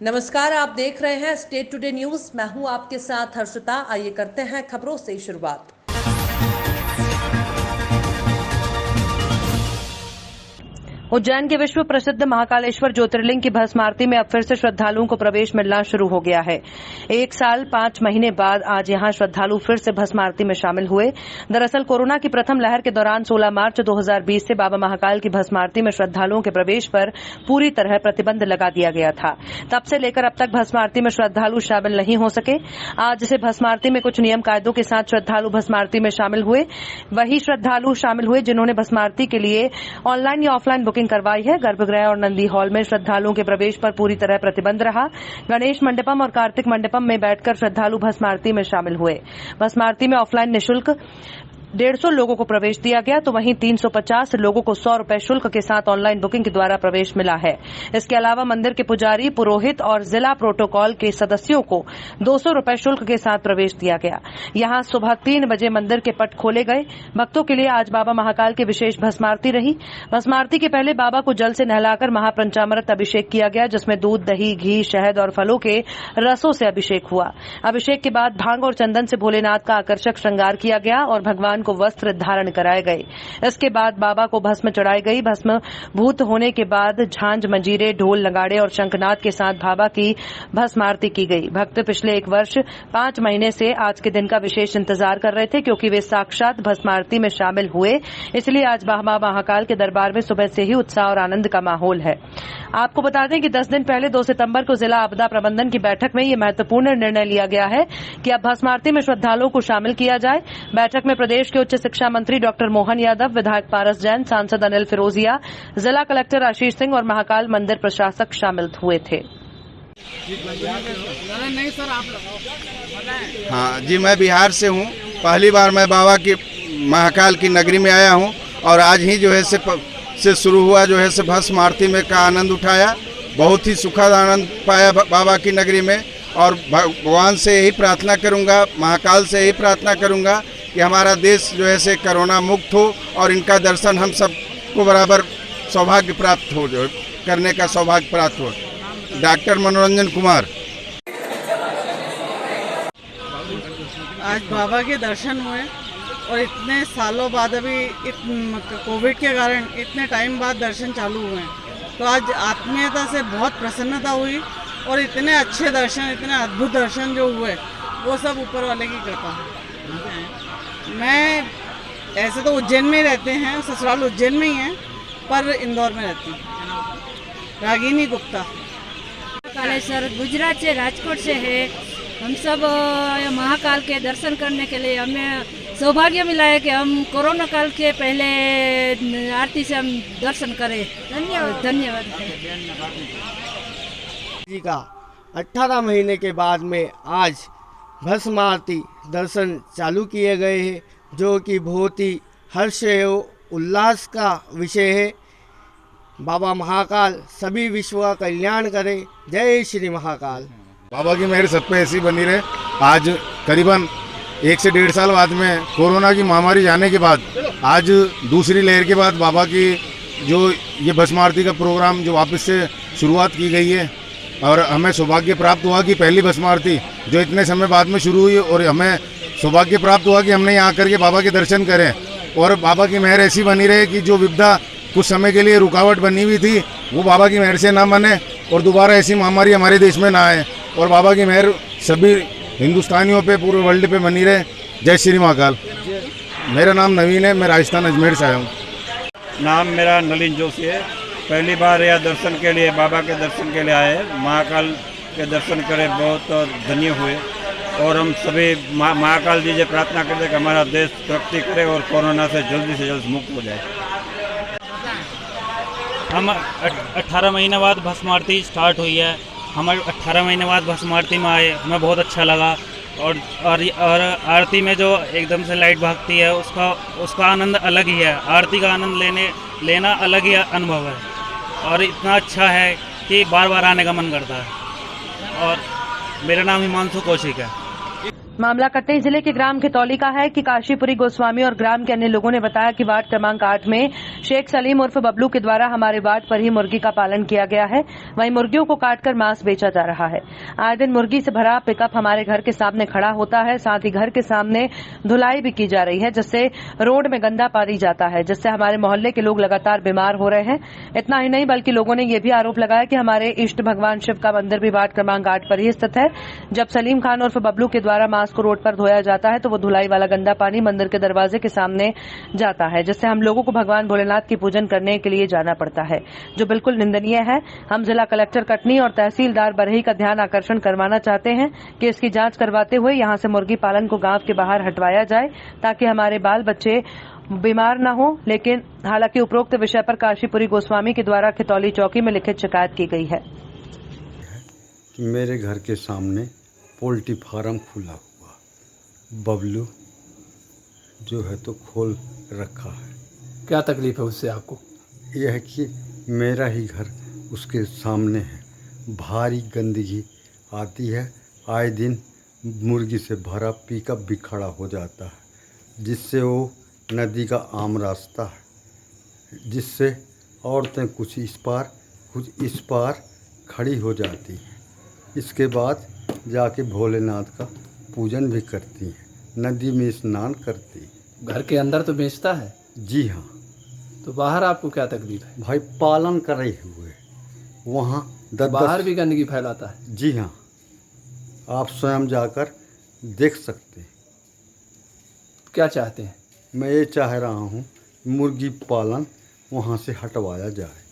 नमस्कार, आप देख रहे हैं स्टेट टुडे न्यूज। मैं हूं आपके साथ हर्षिता। आइए करते हैं खबरों से शुरुआत। उज्जैन के विश्व प्रसिद्ध महाकालेश्वर ज्योतिर्लिंग की भस्म आरती में अब फिर से श्रद्धालुओं को प्रवेश मिलना शुरू हो गया है। 1 साल 5 महीने बाद आज यहां श्रद्धालु फिर से भस्म आरती में शामिल हुए। दरअसल कोरोना की प्रथम लहर के दौरान 16 मार्च 2020 से बाबा महाकाल की भस्म आरती में श्रद्धालुओं के प्रवेश पर पूरी तरह प्रतिबंध लगा दिया गया था। तब से लेकर अब तक भस्म आरती में श्रद्धालु शामिल नहीं हो सके। आज से भस्म आरती में कुछ नियम कायदों के साथ श्रद्धालु भस्म आरती में शामिल हुए। वही श्रद्धालु शामिल हुए जिन्होंने भस्म आरती के लिए ऑनलाइन या ऑफलाइन बुकिंग करवाई है। गर्भगृह और नंदी हॉल में श्रद्धालुओं के प्रवेश पर पूरी तरह प्रतिबंध रहा। गणेश मंडपम और कार्तिक मंडपम में बैठकर श्रद्धालु भस्म आरती में शामिल हुए। भस्म आरती में ऑफलाइन निःशुल्क 150 लोगों को प्रवेश दिया गया, तो वहीं 350 लोगों को 100 रुपए शुल्क के साथ ऑनलाइन बुकिंग के द्वारा प्रवेश मिला है। इसके अलावा मंदिर के पुजारी, पुरोहित और जिला प्रोटोकॉल के सदस्यों को 200 रुपए शुल्क के साथ प्रवेश दिया गया। यहां सुबह 3 बजे मंदिर के पट खोले गए। भक्तों के लिए आज बाबा महाकाल की विशेष भस्म आरती रही। भस्म आरती के पहले बाबा को जल से नहलाकर महापंचामृत अभिषेक किया गया, जिसमें दूध, दही, घी, शहद और फलों के रसों से अभिषेक हुआ। अभिषेक के बाद भांग और चंदन से भोलेनाथ का आकर्षक श्रृंगार किया गया और भगवान को वस्त्र धारण कराए गए। इसके बाद बाबा को भस्म चढ़ाई गई। भस्म भूत होने के बाद झांझ, मंजीरे, ढोल, नगाड़े और शंखनाद के साथ बाबा की भस्म आरती की गई। भक्त पिछले 1 वर्ष 5 महीने से आज के दिन का विशेष इंतजार कर रहे थे, क्योंकि वे साक्षात भस्म आरती में शामिल हुए। इसलिए आज बाबा महाकाल के दरबार में सुबह से ही उत्साह और आनंद का माहौल है। आपको बता दें कि 10 दिन पहले 2 सितंबर को जिला आपदा प्रबंधन की बैठक में यह महत्वपूर्ण निर्णय लिया गया है कि अब भस्म आरती में श्रद्धालुओं को शामिल किया जाए। बैठक में प्रदेश के उच्च शिक्षा मंत्री डॉक्टर मोहन यादव, विधायक पारस जैन, सांसद अनिल फिरोजिया, जिला कलेक्टर आशीष सिंह और महाकाल मंदिर प्रशासक शामिल हुए थे। हाँ जी, मैं बिहार से हूँ। पहली बार मैं बाबा की महाकाल की नगरी में आया हूँ और आज ही जो है से शुरू हुआ जो है से भस्म आरती में का आनंद उठाया। बहुत ही सुखद आनंद पाया बाबा की नगरी में और भगवान से यही प्रार्थना करूँगा, महाकाल से यही प्रार्थना करूँगा कि हमारा देश जो है से कोरोना मुक्त हो और इनका दर्शन हम सब को बराबर सौभाग्य प्राप्त हो, जो करने का सौभाग्य प्राप्त हो। डॉक्टर मनोरंजन कुमार। आज बाबा के दर्शन हुए और इतने सालों बाद, अभी कोविड के कारण इतने टाइम बाद दर्शन चालू हुए हैं, तो आज आत्मीयता से बहुत प्रसन्नता हुई और इतने अच्छे दर्शन, इतने अद्भुत दर्शन जो हुए वो सब ऊपर वाले की कृपा है। मैं ऐसे तो उज्जैन में ही रहते हैं, ससुराल उज्जैन में ही है, पर इंदौर में रहती हूँ। रागिनी गुप्ता। कालेश्वर गुजरात से, राजकोट से है। हम सब महाकाल के दर्शन करने के लिए हमें सौभाग्य मिला है कि हम कोरोना काल के पहले आरती से हम दर्शन करें। धन्यवाद जी का 18 महीने के बाद में आज भस्म आरती दर्शन चालू किए गए हैं, जो कि बहुत ही हर्ष एवं उल्लास का विषय है। बाबा महाकाल सभी विश्व का कल्याण करे। जय श्री महाकाल। बाबा की मेहर सब पे ऐसी बनी रहे। आज करीबन 1 से 1.5 साल बाद में कोरोना की महामारी जाने के बाद आज दूसरी लहर के बाद बाबा की जो ये भस्म आरती का प्रोग्राम जो वापस से शुरुआत की गई है और हमें सौभाग्य प्राप्त हुआ कि पहली भस्म आरती जो इतने समय बाद में शुरू हुई और हमें सौभाग्य प्राप्त हुआ कि हमने यहाँ आकर के बाबा के दर्शन करें और बाबा की मेहर ऐसी बनी रहे कि जो विपदा कुछ समय के लिए रुकावट बनी हुई थी वो बाबा की मेहर से ना बने और दोबारा ऐसी महामारी हमारे देश में ना आए और बाबा की मेहर सभी हिंदुस्तानियों पे, पूरे वर्ल्ड पे बनी रहे। जय श्री महाकाल। मेरा नाम नवीन है, मैं राजस्थान अजमेर से आया हूँ। नाम मेरा नलिन जोशी है। पहली बार यह दर्शन के लिए, बाबा के दर्शन के लिए आए। महाकाल के दर्शन करे बहुत धन्य हुए और हम सभी महाकाल जी से प्रार्थना करते कि हमारा देश तरक्की करे और कोरोना से जल्द मुक्त हो जाए। हम 18 महीने बाद भस्म आरती स्टार्ट हुई है। हम 18 महीने बाद भस्म आरती में आए, हमें बहुत अच्छा लगा और आरती में जो एकदम से लाइट भागती है उसका आनंद अलग ही है। आरती का आनंद लेना अलग ही अनुभव है और इतना अच्छा है कि बार बार आने का मन करता है। और मेरा नाम हिमांशु कौशिक है। मामला कटनी जिले के ग्राम खितौली का है कि काशीपुरी गोस्वामी और ग्राम के अन्य लोगों ने बताया कि वार्ड क्रमांक 8 में शेख सलीम उर्फ बबलू के द्वारा हमारे वार्ड पर ही मुर्गी का पालन किया गया है। वहीं मुर्गियों को काटकर मांस बेचा जा रहा है। आए दिन मुर्गी से भरा पिकअप हमारे घर के सामने खड़ा होता है। साथ ही घर के सामने धुलाई भी की जा रही है, जिससे रोड में गंदा पानी जाता है, जिससे हमारे मोहल्ले के लोग लगातार बीमार हो रहे हैं। इतना ही नहीं बल्कि लोगों ने यह भी आरोप लगाया कि हमारे इष्ट भगवान शिव का मंदिर भी वार्ड क्रमांक 8 पर ही स्थित है। जब सलीम खान उर्फ बबलू के द्वारा मांस को रोड पर धोया जाता है तो वो धुलाई वाला गंदा पानी मंदिर के दरवाजे के सामने जाता है, जिससे हम लोगों को भगवान भोलेनाथ की पूजन करने के लिए जाना पड़ता है, जो बिल्कुल निंदनीय है। हम जिला कलेक्टर कटनी और तहसीलदार बरही का ध्यान आकर्षण करवाना चाहते हैं कि इसकी जांच करवाते हुए यहां से मुर्गी पालन को गांव के बाहर हटवाया जाए, ताकि हमारे बाल बच्चे बीमार न हो। लेकिन हालांकि उपरोक्त विषय पर काशीपुरी गोस्वामी के द्वारा खितौली चौकी में लिखित शिकायत की गई है। मेरे घर के सामने पोल्ट्री फार्म खुला हुआ, बबलू जो है तो खोल रखा है। क्या तकलीफ है उससे आपको? यह है कि मेरा ही घर उसके सामने है, भारी गंदगी आती है। आए दिन मुर्गी से भरा पिकअप भी खड़ा हो जाता है, जिससे वो नदी का आम रास्ता है, जिससे औरतें कुछ इस पार कुछ इस पार खड़ी हो जाती हैं। इसके बाद जाके भोलेनाथ का पूजन भी करती हैं, नदी में स्नान करती हैं। घर के अंदर तो बेचता है? जी हाँ। तो बाहर आपको क्या तकलीफ है? भाई पालन करे हुए वहाँ बाहर भी गंदगी फैलाता है? जी हाँ, आप स्वयं जाकर देख सकते हैं। क्या चाहते हैं? मैं ये चाह रहा हूँ मुर्गी पालन वहाँ से हटवाया जाए।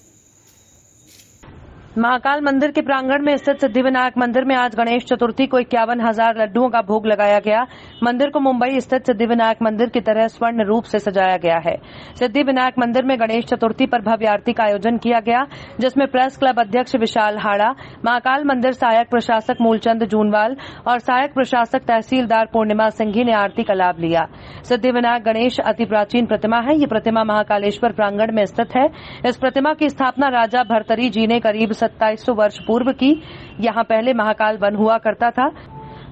महाकाल मंदिर के प्रांगण में स्थित सिद्धिविनायक मंदिर में आज गणेश चतुर्थी को 51,000 लड्डुओं का भोग लगाया गया। मंदिर को मुंबई स्थित सिद्धिविनायक मंदिर की तरह स्वर्ण रूप से सजाया गया है। सिद्धिविनायक मंदिर में गणेश चतुर्थी पर भव्य आरती का आयोजन किया गया, जिसमें प्रेस क्लब अध्यक्ष विशाल हाड़ा, महाकाल मंदिर सहायक प्रशासक मूलचंद जूनवाल और सहायक प्रशासक तहसीलदार पूर्णिमा सिंघी ने आरती का लाभ लिया। सिद्धिविनायक गणेश अति प्राचीन प्रतिमा है। ये प्रतिमा महाकालेश्वर प्रांगण में स्थित है। इस प्रतिमा की स्थापना राजा भर्तरी जी ने करीब 2700 वर्ष पूर्व की। यहाँ पहले महाकाल वन हुआ करता था।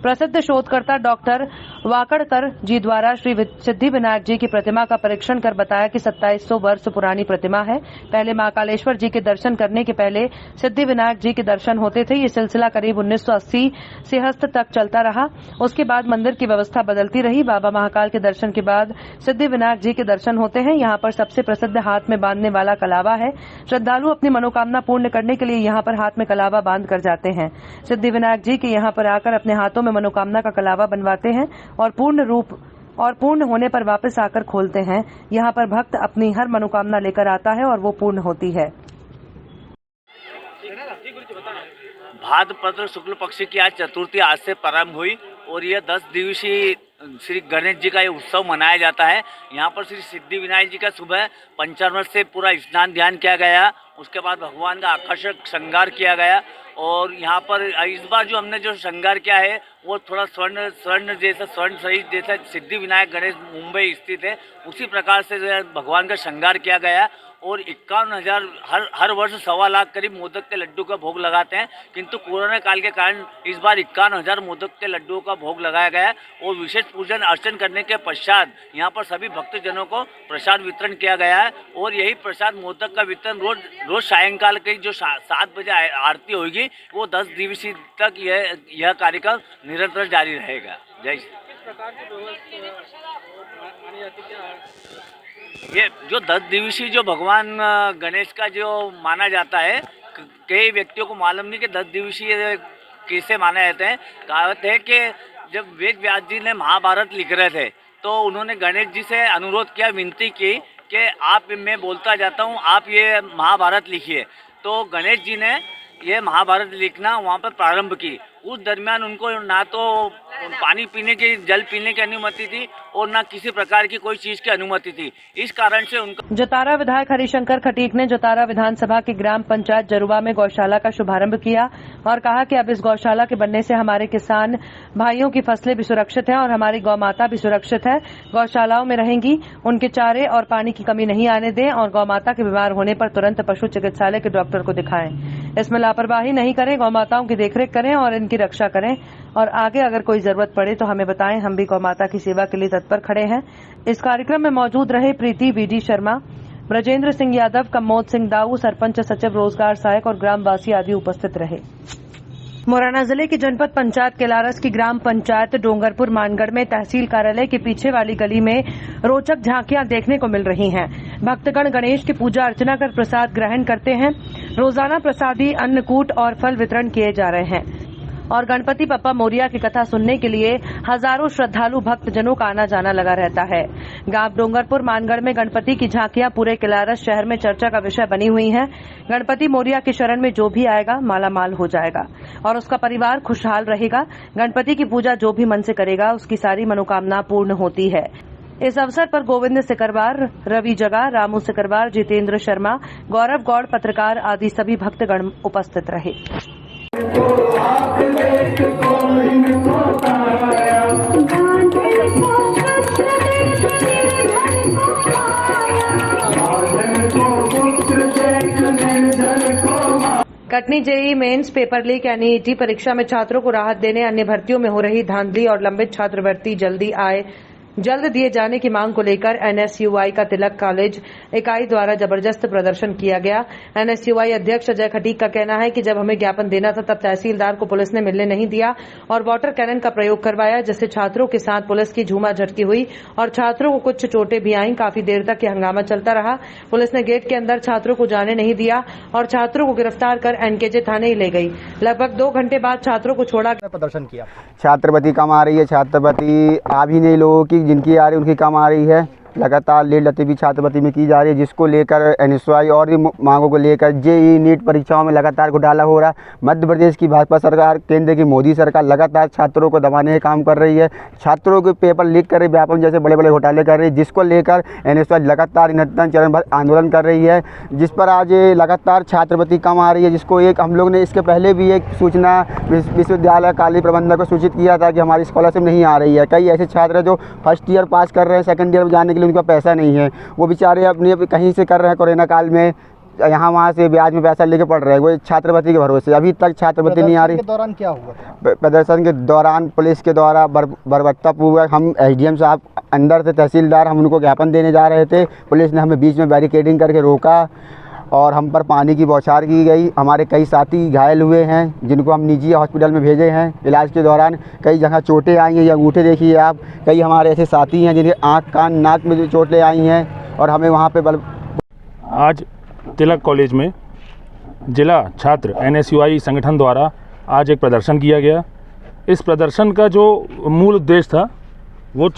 प्रसिद्ध शोधकर्ता डॉक्टर वाकड़कर जी द्वारा श्री सिद्धिविनायक जी की प्रतिमा का परीक्षण कर बताया कि 2700 वर्ष पुरानी प्रतिमा है। पहले महाकालेश्वर जी के दर्शन करने के पहले सिद्धिविनायक जी के दर्शन होते थे। ये सिलसिला करीब 1980 से हस्त तक चलता रहा। उसके बाद मंदिर की व्यवस्था बदलती रही। बाबा महाकाल के दर्शन के बाद सिद्धिविनायक जी के दर्शन होते हैं। यहाँ पर सबसे प्रसिद्ध हाथ में बांधने वाला कलावा है। श्रद्धालु अपनी मनोकामना पूर्ण करने के लिए यहाँ पर हाथ में कलावा बांध कर जाते हैं। सिद्धिविनायक जी के यहाँ पर आकर अपने हाथों में मनोकामना का कलावा बनवाते हैं और पूर्ण होने पर वापस आकर खोलते हैं। यहाँ पर भक्त अपनी हर मनोकामना लेकर आता है और वो पूर्ण होती है। भाद्रपद शुक्ल पक्ष की आज चतुर्थी आज से प्रारंभ हुई और यह 10 दिवसीय श्री गणेश जी का ये उत्सव मनाया जाता है। यहाँ पर श्री सिद्धिविनायक जी का सुबह पंचामृत से पूरा स्नान ध्यान किया गया। उसके बाद भगवान का आकर्षक श्रृंगार किया गया और यहाँ पर इस बार जो हमने जो श्रृंगार किया है वो थोड़ा स्वर्ण सहित जैसा सिद्धिविनायक गणेश मुंबई स्थित है उसी प्रकार से भगवान का श्रृंगार किया गया और 51,000 हर वर्ष 1.25 लाख करीब मोदक के लड्डू का भोग लगाते हैं, किंतु कोरोना काल के कारण इस बार 51,000 मोदक के लड्डुओं का भोग लगाया गया और विशेष पूजन अर्चन करने के पश्चात यहाँ पर सभी भक्तजनों को प्रसाद वितरण किया गया है और यही प्रसाद मोदक का वितरण रोज सायंकाल की जो 7 बजे आरती होगी वो 10 दिवसीय तक यह कार्यक्रम निरंतर जारी रहेगा। जय श्री। ये जो 10 दिवसीय जो भगवान गणेश का जो माना जाता है, कई व्यक्तियों को मालूम नहीं कि 10 दिवसीय कैसे माने जाते हैं। कहावत है कि जब वेद व्यास जी ने महाभारत लिख रहे थे तो उन्होंने गणेश जी से अनुरोध किया, विनती की कि आप, मैं बोलता जाता हूँ, आप ये महाभारत लिखिए। तो गणेश जी ने ये महाभारत लिखना वहाँ पर प्रारंभ की। उस दरमियान उनको ना तो पानी पीने की, जल पीने की अनुमति थी और ना किसी प्रकार की कोई चीज की अनुमति थी। इस कारण से उनको जोतारा विधायक हरिशंकर खटीक ने जोतारा विधानसभा की ग्राम पंचायत जरुआ में गौशाला का शुभारंभ किया और कहा कि अब इस गौशाला के बनने से हमारे किसान भाइयों की फसलें भी सुरक्षित हैं और हमारी गौ माता भी सुरक्षित है। गौशालाओं में रहेंगी, उनके चारे और पानी की कमी नहीं आने दें और गौ माता के बीमार होने पर तुरंत पशु चिकित्सालय के डॉक्टर को दिखाएं। इसमें लापरवाही नहीं करें, गौ माताओं की देखरेख करें और इनकी रक्षा करें। और आगे अगर कोई जरूरत पड़े तो हमें बताएं, हम भी गौ माता की सेवा के लिए तत्पर खड़े हैं। इस कार्यक्रम में मौजूद रहे प्रीति बीडी शर्मा, ब्रजेंद्र सिंह यादव, कमोद सिंह दाऊ, सरपंच सचिव, रोजगार सहायक और ग्रामवासी आदि उपस्थित रहे। मुरैना जिले की जनपद पंचायत केलारस की ग्राम पंचायत डोंगरपुर मानगढ़ में तहसील कार्यालय के पीछे वाली गली में रोचक झांकियां देखने को मिल रही हैं। भक्तगण गणेश की पूजा अर्चना कर प्रसाद ग्रहण करते हैं। रोजाना प्रसादी, अन्नकूट और फल वितरण किए जा रहे हैं और गणपति बप्पा मोरिया की कथा सुनने के लिए हजारों श्रद्धालु भक्तजनों का आना जाना लगा रहता है। गांव डोंगरपुर मानगढ़ में गणपति की झांकियां पूरे केलारस शहर में चर्चा का विषय बनी हुई हैं। गणपति मोरिया की शरण में जो भी आएगा माला माल हो जाएगा और उसका परिवार खुशहाल रहेगा। गणपति की पूजा जो भी मन से करेगा उसकी सारी मनोकामना पूर्ण होती है। इस अवसर पर गोविंद सिकरवार, रवि जगा, रामू सिकरवार, जितेंद्र शर्मा, गौरव गौड़, पत्रकार आदि सभी भक्तगण उपस्थित रहे। Katni JEE mains paper leak यानी ईटी परीक्षा में छात्रों को राहत देने अन्य भर्तियों में हो रही धांधली और लंबित छात्रवृत्ति जल्द दिए जाने की मांग को लेकर एनएसयूआई का तिलक कॉलेज इकाई द्वारा जबरदस्त प्रदर्शन किया गया। एनएसयूआई अध्यक्ष अजय खटीक का कहना है कि जब हमें ज्ञापन देना था तब तहसीलदार को पुलिस ने मिलने नहीं दिया और वाटर कैनन का प्रयोग करवाया, जिससे छात्रों के साथ पुलिस की झूमा झटकी हुई और छात्रों को कुछ चोटें भी आईं। काफी देर तक यह हंगामा चलता रहा। पुलिस ने गेट के अंदर छात्रों को जाने नहीं दिया और छात्रों को गिरफ्तार कर एनकेजे थाने ही ले गई। लगभग 2 घंटे बाद छात्रों को छोड़ा। प्रदर्शन किया। छात्रवृत्ति कम आ रही है, छात्रवृत्ति आ भी नहीं लोगों की, जिनकी आ रही उनकी कम आ रही है। लगातार लेट लती भी छात्रवृत्ति में की जा रही है, जिसको लेकर एनएसयूआई और भी मांगों को लेकर जेईई नीट परीक्षाओं में लगातार घोटाला हो रहा है। मध्य प्रदेश की भाजपा सरकार, केंद्र की मोदी सरकार लगातार छात्रों को दबाने का काम कर रही है। छात्रों के पेपर लीक कर रही, व्यापम जैसे बड़े बड़े घोटाले कर रही है, जिसको लेकर एनएसयूआई लगातार निरंतर चरणबद्ध आंदोलन कर रही है, जिस पर आज लगातार छात्रवृत्ति कम आ रही है। जिसको एक हम लोग ने इसके पहले भी एक सूचना विश्वविद्यालय कॉलेज प्रबंधक को सूचित किया था कि हमारी स्कॉलरशिप नहीं आ रही है। कई ऐसे छात्र हैं जो फर्स्ट ईयर पास कर रहे हैं, सेकंड ईयर में जाने के लिए उनका पैसा नहीं है, वो बेचारे अपने कहीं से कर रहे हैं, कोरोना काल में यहाँ वहाँ से ब्याज में पैसा लेके पढ़ रहे हैं, वो छात्रवृत्ति के भरोसे। अभी तक छात्रवृत्ति नहीं आ रही। प्रदर्शन के दौरान क्या हुआ? प्रदर्शन के दौरान पुलिस के द्वारा बर्बरतापूर्वक हम एसडीएम साहब अंदर से तहसीलदार, हम उनको ज्ञापन देने जा रहे थे। पुलिस ने हमें बीच में बैरिकेडिंग करके रोका और हम पर पानी की बौछार की गई। हमारे कई साथी घायल हुए हैं, जिनको हम निजी हॉस्पिटल में भेजे हैं। इलाज के दौरान कई जगह चोटें आई हैं, ये अंगूठे देखिए आप। कई हमारे ऐसे साथी हैं जिनके आँख, कान, नाक में चोटें आई हैं और हमें वहाँ पे आज तिलक कॉलेज में जिला छात्र एनएसयूआई संगठन द्वारा आज एक प्रदर्शन किया गया। इस प्रदर्शन का जो मूल उद्देश्य था वो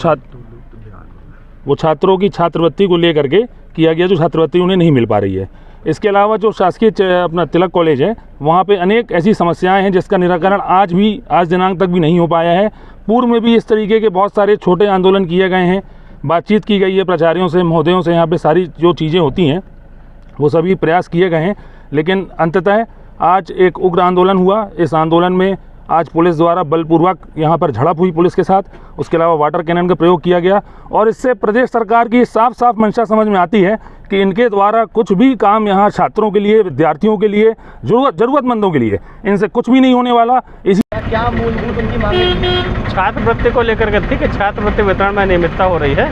छात्रों की छात्रवृत्ति को लेकर के किया गया, जो छात्रवृत्ति उन्हें नहीं मिल पा रही है। इसके अलावा जो शासकीय अपना तिलक कॉलेज है, वहाँ पे अनेक ऐसी समस्याएं हैं जिसका निराकरण आज दिनांक तक भी नहीं हो पाया है। पूर्व में भी इस तरीके के बहुत सारे छोटे आंदोलन किए गए हैं, बातचीत की गई है प्राचार्यों से, महोदयों से। यहाँ पे सारी जो चीज़ें होती हैं वो सभी प्रयास किए गए हैं, लेकिन अंततः आज एक उग्र आंदोलन हुआ। इस आंदोलन में आज पुलिस द्वारा बलपूर्वक यहाँ पर झड़प हुई पुलिस के साथ। उसके अलावा वाटर कैनन का प्रयोग किया गया और इससे प्रदेश सरकार की साफ साफ मंशा समझ में आती है कि इनके द्वारा कुछ भी काम यहाँ छात्रों के लिए, विद्यार्थियों के लिए, ज़रूरतमंदों के लिए इनसे कुछ भी नहीं होने वाला। इसी क्या मूलभूत उनकी मांग है? छात्रवृत्ति को लेकर के ठीक है, छात्रवृत्ति वितरण में अनियमितता हो रही है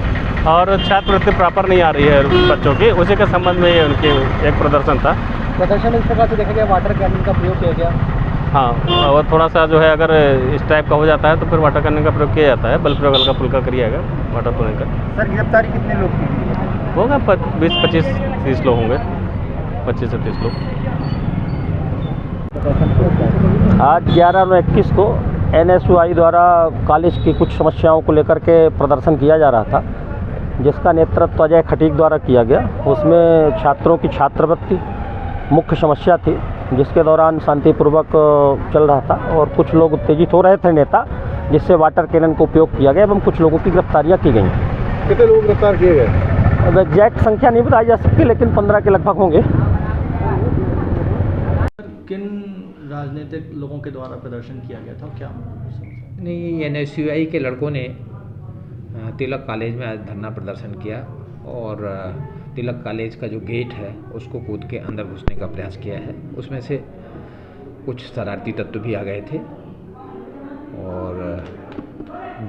और छात्रवृत्ति प्रॉपर नहीं आ रही है बच्चों की, उसी के संबंध में ये उनकी एक प्रदर्शन था। प्रदर्शन इस प्रकार से देखा गया, वाटर कैनन का प्रयोग किया गया। हाँ, और थोड़ा सा जो है अगर इस टाइप का हो जाता है तो फिर वाटर कैनन का प्रयोग किया जाता है। बल प्रयोग हल्का फुल्का किया गया वाटर कैनन का। सर गिरफ्तारी कितने लोग की होगा? 20-25-30 लोग होंगे, 25 से 30 लोग। आज 11/9/21 को एनएसयूआई द्वारा कॉलेज की कुछ समस्याओं को लेकर के प्रदर्शन किया जा रहा था, जिसका नेतृत्व अजय खटीक द्वारा किया गया। उसमें छात्रों की छात्रवृत्ति मुख्य समस्या थी, जिसके दौरान शांतिपूर्वक चल रहा था और कुछ लोग उत्तेजित हो रहे थे नेता, जिससे वाटर कैनन का उपयोग किया गया एवं कुछ लोगों की गिरफ्तारियाँ की गई। कितने लोग गिरफ्तार किए गए? अब एग्जैक्ट संख्या नहीं बताई जा सकती, लेकिन 15 के लगभग होंगे। किन राजनीतिक लोगों के द्वारा प्रदर्शन किया गया था, क्या? नहीं, एनएसयूआई के लड़कों ने तिलक कॉलेज में आज धरना प्रदर्शन किया और तिलक कॉलेज का जो गेट है उसको कूद के अंदर घुसने का प्रयास किया है। उसमें से कुछ शरारती तत्व भी आ गए थे और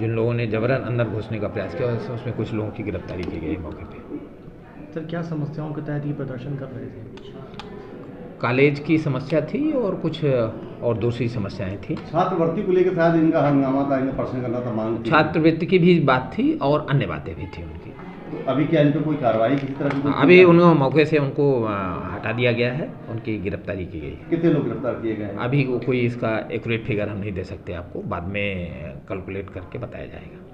जिन लोगों ने जबरन अंदर घुसने का प्रयास किया उसमें कुछ लोगों की गिरफ्तारी की गई मौके पे। सर क्या समस्याओं के तहत ये प्रदर्शन कर रहे थे? कॉलेज की समस्या थी और कुछ और दूसरी समस्याएं थी। छात्रवृत्ति को लेकर शायद इनका हंगामा था, इन्हें प्रश्न करना था, मांग छात्रवृत्ति की भी बात थी और अन्य बातें भी थी उनकी। तो अभी क्या इन पर कोई कार्रवाई किसी तरह की? अभी उनको मौके से उनको हटा दिया गया है, उनकी गिरफ्तारी की गई है। कितने लोग गिरफ्तार किए गए हैं? अभी कोई इसका एक्यूरेट फिगर हम नहीं दे सकते आपको, बाद में कैलकुलेट करके बताया जाएगा।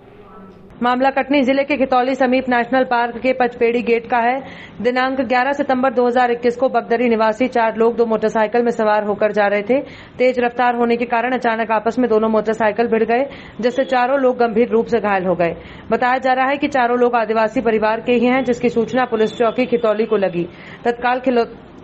मामला कटनी जिले के खितौली समीप नेशनल पार्क के पचपेड़ी गेट का है। दिनांक 11 सितंबर 2021 को बगदरी निवासी 4 लोग 2 मोटरसाइकिल में सवार होकर जा रहे थे। तेज रफ्तार होने के कारण अचानक आपस में दोनों मोटरसाइकिल भिड़ गए, जिससे चारों लोग गंभीर रूप से घायल हो गए। बताया जा रहा है कि चारों लोग आदिवासी परिवार के ही हैं, जिसकी सूचना पुलिस चौकी खितौली को लगी।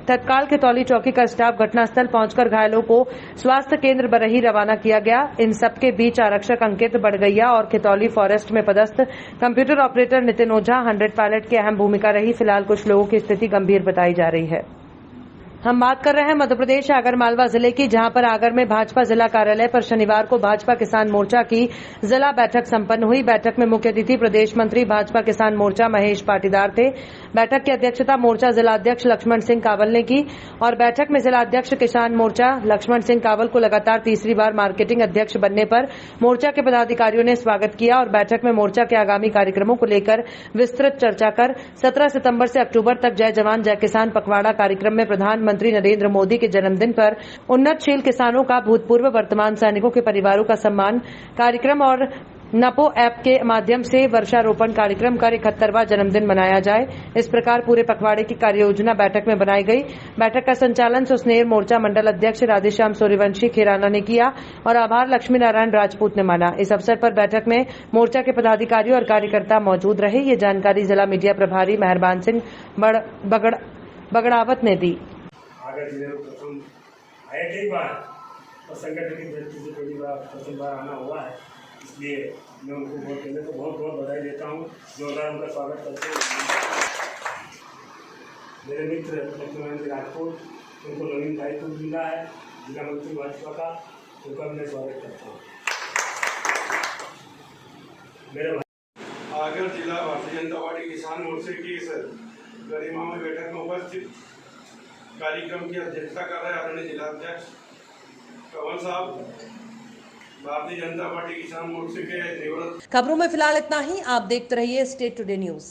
तत्काल खितौली चौकी का स्टाफ घटनास्थल पहुंचकर घायलों को स्वास्थ्य केंद्र बरही रवाना किया गया। इन सबके बीच आरक्षक अंकित बड़गैया और खितौली फॉरेस्ट में पदस्थ कंप्यूटर ऑपरेटर नितिन ओझा 100 पायलट की अहम भूमिका रही। फिलहाल कुछ लोगों की स्थिति गंभीर बताई जा रही है। हम बात कर रहे हैं मध्य प्रदेश आगर मालवा जिले की, जहां पर आगर में भाजपा जिला कार्यालय पर शनिवार को भाजपा किसान मोर्चा की जिला बैठक संपन्न हुई। बैठक में मुख्य अतिथि प्रदेश मंत्री भाजपा किसान मोर्चा महेश पाटीदार थे। बैठक की अध्यक्षता मोर्चा जिलाध्यक्ष लक्ष्मण सिंह कावल ने की और बैठक में जिलाध्यक्ष किसान मोर्चा लक्ष्मण सिंह कावल को लगातार तीसरी बार मार्केटिंग अध्यक्ष बनने पर मोर्चा के पदाधिकारियों ने स्वागत किया और बैठक में मोर्चा के आगामी कार्यक्रमों को लेकर विस्तृत चर्चा कर 17 सितंबर से अक्टूबर तक जय जवान जय किसान पखवाड़ा कार्यक्रम में प्रधानमंत्री नरेंद्र मोदी के जन्मदिन पर उन्नतशील किसानों का भूतपूर्व वर्तमान सैनिकों के परिवारों का सम्मान कार्यक्रम और नपो ऐप के माध्यम से वर्षारोपण कार्यक्रम कर 71वां जन्मदिन मनाया जाए। इस प्रकार पूरे पखवाड़े की कार्ययोजना बैठक में बनाई गई। बैठक का संचालन सुसनेर मोर्चा मंडल अध्यक्ष राधेश्याम सूर्यवंशी खेराना ने किया और आभार लक्ष्मी नारायण राजपूत ने माना। इस अवसर पर बैठक में मोर्चा के पदाधिकारी और कार्यकर्ता मौजूद रहे। ये जानकारी जिला मीडिया प्रभारी मेहरबान सिंह बगड़ावत ने दी। आगर जिले में प्रथम आया कई बार और संगठन की दृष्टि से पहली बार प्रथम बार आना हुआ है, इसलिए मैं उनको बहुत बहुत बधाई देता हूँ। जोरदार उनका स्वागत करते हैं। मेरे मित्र लक्ष्मण राजपूत, उनको नवीन दायित्व मिला है जिला मंत्री भाजपा का, उनका मैं स्वागत करता हूँ। मेरे आगर जिला भारतीय जनता पार्टी किसान मोर्चे की गरिमा में बैठक में उपस्थित कार्यक्रम की अध्यक्षता कर रहे आदरणीय जिलाध्यक्ष कंवल साहब, भारतीय जनता पार्टी किसान मोर्चे के निवृत्त। खबरों में फिलहाल इतना ही। आप देखते रहिए स्टेट टुडे न्यूज।